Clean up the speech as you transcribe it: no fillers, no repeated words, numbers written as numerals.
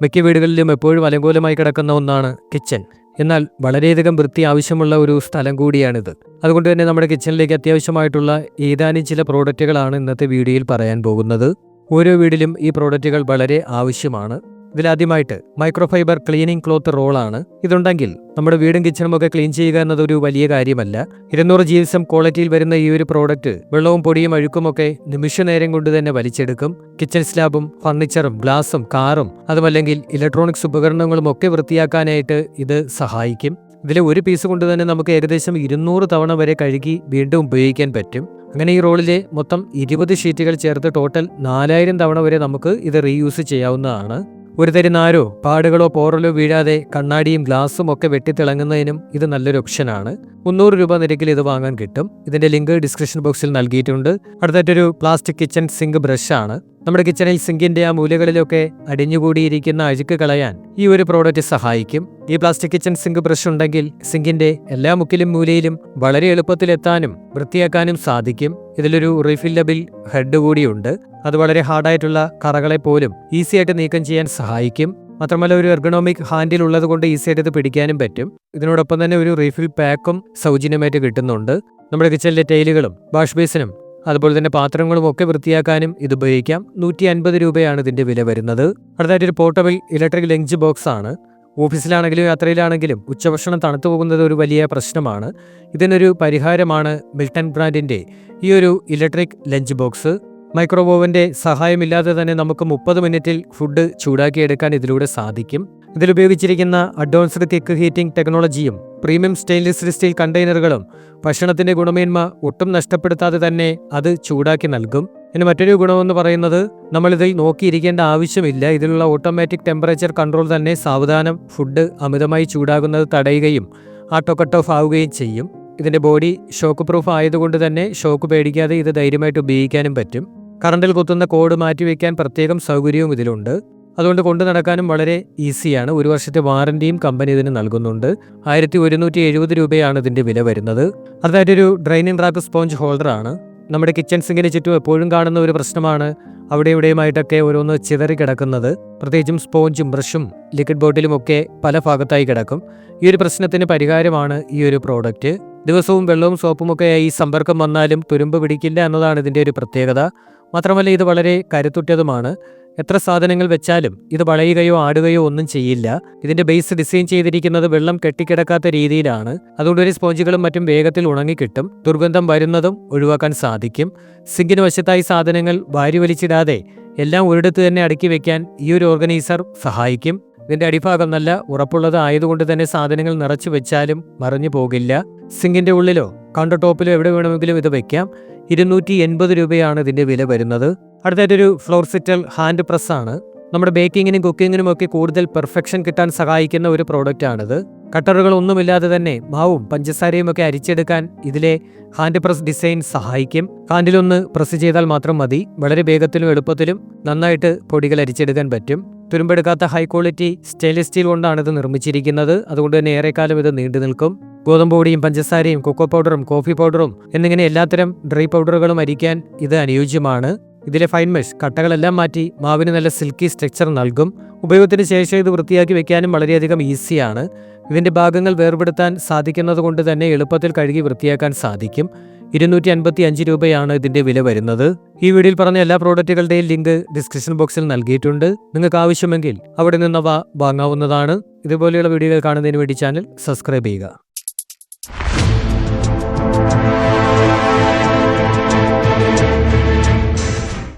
മിക്ക വീടുകളിലും എപ്പോഴും അലങ്കോലമായി കിടക്കുന്ന ഒന്നാണ് കിച്ചൺ. എന്നാൽ വളരെയധികം വൃത്തി ആവശ്യമുള്ള ഒരു സ്ഥലം കൂടിയാണിത്. അതുകൊണ്ട് തന്നെ നമ്മുടെ കിച്ചണിലേക്ക് അത്യാവശ്യമായിട്ടുള്ള ഏതാനും ചില പ്രോഡക്റ്റുകളാണ് ഇന്നത്തെ വീഡിയോയിൽ പറയാൻ പോകുന്നത്. ഓരോ വീട്ടിലും ഈ പ്രോഡക്റ്റുകൾ വളരെ ആവശ്യമാണ്. ഇതിലാദ്യമായിട്ട് മൈക്രോഫൈബർ ക്ലീനിങ് ക്ലോത്ത് റോളാണ്. ഇതുണ്ടെങ്കിൽ നമ്മുടെ വീടും കിച്ചണും ഒക്കെ ക്ലീൻ ചെയ്യുക എന്നതൊരു വലിയ കാര്യമല്ല. 200 GSM ക്വാളിറ്റിയിൽ വരുന്ന ഈ ഒരു പ്രോഡക്റ്റ് വെള്ളവും പൊടിയും അഴുക്കുമൊക്കെ നിമിഷ നേരം കൊണ്ട് തന്നെ വലിച്ചെടുക്കും. കിച്ചൺ സ്ലാബും ഫർണിച്ചറും ഗ്ലാസും കാറും അതുമല്ലെങ്കിൽ ഇലക്ട്രോണിക്സ് ഉപകരണങ്ങളും ഒക്കെ വൃത്തിയാക്കാനായിട്ട് ഇത് സഹായിക്കും. ഇതിലെ ഒരു പീസ് കൊണ്ട് തന്നെ നമുക്ക് ഏകദേശം 200 തവണ വരെ കഴുകി വീണ്ടും ഉപയോഗിക്കാൻ പറ്റും. അങ്ങനെ ഈ റോളിലെ മൊത്തം 20 ഷീറ്റുകൾ ചേർത്ത് ടോട്ടൽ 4000 തവണ വരെ നമുക്ക് ഇത് റീയൂസ് ചെയ്യാവുന്നതാണ്. ഒരു തരി നാരോ പാടുകളോ പോറലോ വീഴാതെ കണ്ണാടിയും ഗ്ലാസും ഒക്കെ വെട്ടിത്തിളങ്ങുന്നതിനും ഇത് നല്ലൊരു ഓപ്ഷനാണ്. 300 രൂപ നിരക്കിൽ ഇത് വാങ്ങാൻ കിട്ടും. ഇതിന്റെ ലിങ്ക് ഡിസ്ക്രിപ്ഷൻ ബോക്സിൽ നൽകിയിട്ടുണ്ട്. അടുത്തായിട്ടൊരു പ്ലാസ്റ്റിക് കിച്ചൺ സിങ്ക് ബ്രഷാണ്. നമ്മുടെ കിച്ചണിൽ സിങ്കിന്റെ ആ മൂലകളിലൊക്കെ അടിഞ്ഞുകൂടിയിരിക്കുന്ന അഴുക്ക് കളയാൻ ഈ ഒരു പ്രോഡക്റ്റ് സഹായിക്കും. ഈ പ്ലാസ്റ്റിക് കിച്ചൺ സിങ്ക് ബ്രഷ് ഉണ്ടെങ്കിൽ സിങ്കിന്റെ എല്ലാ മുക്കിലും മൂലയിലും വളരെ എളുപ്പത്തിൽ എത്താനും വൃത്തിയാക്കാനും സാധിക്കും. ഇതിലൊരു റീഫില്ലബിൾ ഹെഡ് കൂടിയുണ്ട്. അത് വളരെ ഹാർഡായിട്ടുള്ള കറകളെ പോലും ഈസി ആയിട്ട് നീക്കം ചെയ്യാൻ സഹായിക്കും. മാത്രമല്ല ഒരു എർഗണോമിക് ഹാൻഡിൽ ഉള്ളത് കൊണ്ട് ഈസി ആയിട്ട് ഇത് പിടിക്കാനും പറ്റും. ഇതിനോടൊപ്പം തന്നെ ഒരു റീഫിൽ പാക്കും സൗജന്യമായിട്ട് കിട്ടുന്നുണ്ട്. നമ്മുടെ കിച്ചണിലെ ടൈലുകളും വാഷ് ബേസിനും അതുപോലെ തന്നെ പാത്രങ്ങളും ഒക്കെ വൃത്തിയാക്കാനും ഇത് ഉപയോഗിക്കാം. 150 രൂപയാണ് ഇതിന്റെ വില വരുന്നത്. അടുത്തായിട്ട് ഒരു പോർട്ടബിൾ ഇലക്ട്രിക് ലഞ്ച് ബോക്സ് ആണ്. ഓഫീസിലാണെങ്കിലും യാത്രയിലാണെങ്കിലും ഉച്ചഭക്ഷണം തണുത്തു പോകുന്നത് ഒരു വലിയ പ്രശ്നമാണ്. ഇതിനൊരു പരിഹാരമാണ് മിൽട്ടൺ ബ്രാൻഡിന്റെ ഈ ഒരു ഇലക്ട്രിക് ലഞ്ച് ബോക്സ്. മൈക്രോവേവിന്റെ സഹായമില്ലാതെ തന്നെ നമുക്ക് 30 മിനിറ്റിൽ ഫുഡ് ചൂടാക്കിയെടുക്കാൻ ഇതിലൂടെ സാധിക്കും. ഇതിലുപയോഗിച്ചിരിക്കുന്ന അഡ്വാൻസ്ഡ് തിക്ക് ഹീറ്റിംഗ് ടെക്നോളജിയും പ്രീമിയം സ്റ്റെയിൻലെസ് സ്റ്റീൽ കണ്ടെയ്നറുകളും ഭക്ഷണത്തിന്റെ ഗുണമേന്മ ഒട്ടും നഷ്ടപ്പെടുത്താതെ തന്നെ അത് ചൂടാക്കി നൽകും. ഇനി മറ്റൊരു ഗുണമെന്ന് പറയുന്നത് നമ്മളിതിൽ നോക്കിയിരിക്കേണ്ട ആവശ്യമില്ല. ഇതിലുള്ള ഓട്ടോമാറ്റിക് ടെമ്പറേച്ചർ കൺട്രോൾ തന്നെ സാവധാനം ഫുഡ് അമിതമായി ചൂടാകുന്നത് തടയുകയും ഓട്ടോ കട്ട് ഓഫ് ആവുകയും ചെയ്യും. ഇതിന്റെ ബോഡി ഷോക്ക് പ്രൂഫ് ആയതുകൊണ്ട് തന്നെ ഷോക്ക് പേടിക്കാതെ ഇത് ധൈര്യമായിട്ട് ഉപയോഗിക്കാനും പറ്റും. കറണ്ടിൽ കുത്തുന്ന കോഡ് മാറ്റിവെക്കാൻ പ്രത്യേകം സൗകര്യവും ഇതിലുണ്ട്. അതുകൊണ്ട് കൊണ്ടു നടക്കാനും വളരെ ഈസിയാണ്. 1 വർഷത്തെ വാറന്റിയും കമ്പനി ഇതിന് നൽകുന്നുണ്ട്. 1170 രൂപയാണ് ഇതിന്റെ വില വരുന്നത്. അതായിട്ടൊരു ഡ്രൈനിങ് റാക്ക് സ്പോഞ്ച് ഹോൾഡറാണ്. നമ്മുടെ കിച്ചൺ സിങ്കിന് ചുറ്റും എപ്പോഴും കാണുന്ന ഒരു പ്രശ്നമാണ് അവിടെ ഇവിടെയുമായിട്ടൊക്കെ ഓരോന്ന് ചിതറി കിടക്കുന്നത്. പ്രത്യേകിച്ചും സ്പോഞ്ചും ബ്രഷും ലിക്വിഡ് ബോട്ടിലും ഒക്കെ പല ഭാഗത്തായി കിടക്കും. ഈ ഒരു പ്രശ്നത്തിന് പരിഹാരമാണ് ഈ ഒരു പ്രോഡക്റ്റ്. ദിവസവും വെള്ളവും സോപ്പും ഒക്കെ ഈ സമ്പർക്കം വന്നാലും തുരുമ്പ് പിടിക്കില്ല എന്നതാണ് ഇതിന്റെ ഒരു പ്രത്യേകത. മാത്രമല്ല ഇത് വളരെ കരുത്തുറ്റതുമാണ്. എത്ര സാധനങ്ങൾ വെച്ചാലും ഇത് വളയുകയോ ആടുകയോ ഒന്നും ചെയ്യില്ല. ഇതിന്റെ ബേസ് ഡിസൈൻ ചെയ്തിരിക്കുന്നത് വെള്ളം കെട്ടിക്കിടക്കാത്ത രീതിയിലാണ്. അതുകൊണ്ട് ഒരു സ്പോഞ്ചുകളും മറ്റും വേഗത്തിൽ ഉണങ്ങിക്കിട്ടും. ദുർഗന്ധം വരുന്നതും ഒഴിവാക്കാൻ സാധിക്കും. സിങ്കിന് വശത്തായി സാധനങ്ങൾ വാരി വലിച്ചിടാതെ എല്ലാം ഒരിടത്ത് തന്നെ അടുക്കി വെക്കാൻ ഈ ഒരു ഓർഗനൈസർ സഹായിക്കും. ഇതിന്റെ അടിഭാഗം നല്ല ഉറപ്പുള്ളത് ആയതുകൊണ്ട് തന്നെ സാധനങ്ങൾ നിറച്ചു വെച്ചാലും മറിഞ്ഞു പോകില്ല. സിങ്കിന്റെ ഉള്ളിലോ കൗണ്ടർ ടോപ്പിലോ എവിടെ വേണമെങ്കിലും ഇത് വെക്കാം. 280 രൂപയാണ് ഇതിന്റെ വില വരുന്നത്. അടുത്തായിട്ടൊരു ഫ്ലോർ സിറ്റൽ ഹാൻഡ് പ്രസ്സാണ്. നമ്മുടെ ബേക്കിങ്ങിനും കുക്കിങ്ങിനും ഒക്കെ കൂടുതൽ പെർഫെക്ഷൻ കിട്ടാൻ സഹായിക്കുന്ന ഒരു പ്രോഡക്റ്റാണിത്. കട്ടറുകൾ ഒന്നുമില്ലാതെ തന്നെ മാവും പഞ്ചസാരയും ഒക്കെ അരിച്ചെടുക്കാൻ ഇതിലെ ഹാൻഡ് പ്രസ് ഡിസൈൻ സഹായിക്കും. ഹാൻഡിലൊന്ന് പ്രസ് ചെയ്താൽ മാത്രം മതി. വളരെ വേഗത്തിലും എളുപ്പത്തിലും നന്നായിട്ട് പൊടികൾ അരിച്ചെടുക്കാൻ പറ്റും. തുരുമ്പെടുക്കാത്ത ഹൈ ക്വാളിറ്റി സ്റ്റെയിൻലെസ് സ്റ്റീൽ കൊണ്ടാണ് ഇത് നിർമ്മിച്ചിരിക്കുന്നത്. അതുകൊണ്ട് തന്നെ ഏറെക്കാലം ഇത് നീണ്ടു നിൽക്കും. ഗോതമ്പ് പൊടിയും പഞ്ചസാരയും കൊക്കോ പൗഡറും കോഫി പൗഡറും എന്നിങ്ങനെ എല്ലാത്തരം ഡ്രൈ പൗഡറുകളും അരിക്കാൻ ഇത് അനുയോജ്യമാണ്. ഇതിലെ ഫൈൻ മെഷ് കട്ടകളെല്ലാം മാറ്റി മാവിന് നല്ല സിൽക്കി സ്ട്രക്ചർ നൽകും. ഉപയോഗത്തിന് ശേഷം ഇത് വൃത്തിയാക്കി വെക്കാനും വളരെയധികം ഈസിയാണ്. ഇതിന്റെ ഭാഗങ്ങൾ വേർപെടുത്താൻ സാധിക്കുന്നത് കൊണ്ട് തന്നെ എളുപ്പത്തിൽ കഴുകി വൃത്തിയാക്കാൻ സാധിക്കും. 255 രൂപയാണ് ഇതിന്റെ വില വരുന്നത്. ഈ വീഡിയോയിൽ പറഞ്ഞ എല്ലാ പ്രോഡക്റ്റുകളുടെയും ലിങ്ക് ഡിസ്ക്രിപ്ഷൻ ബോക്സിൽ നൽകിയിട്ടുണ്ട്. നിങ്ങൾക്ക് ആവശ്യമെങ്കിൽ അവിടെ നിന്നവ വാങ്ങാവുന്നതാണ്. ഇതുപോലെയുള്ള വീഡിയോകൾ കാണുന്നതിന് വേണ്ടി ചാനൽ സബ്സ്ക്രൈബ് ചെയ്യുക.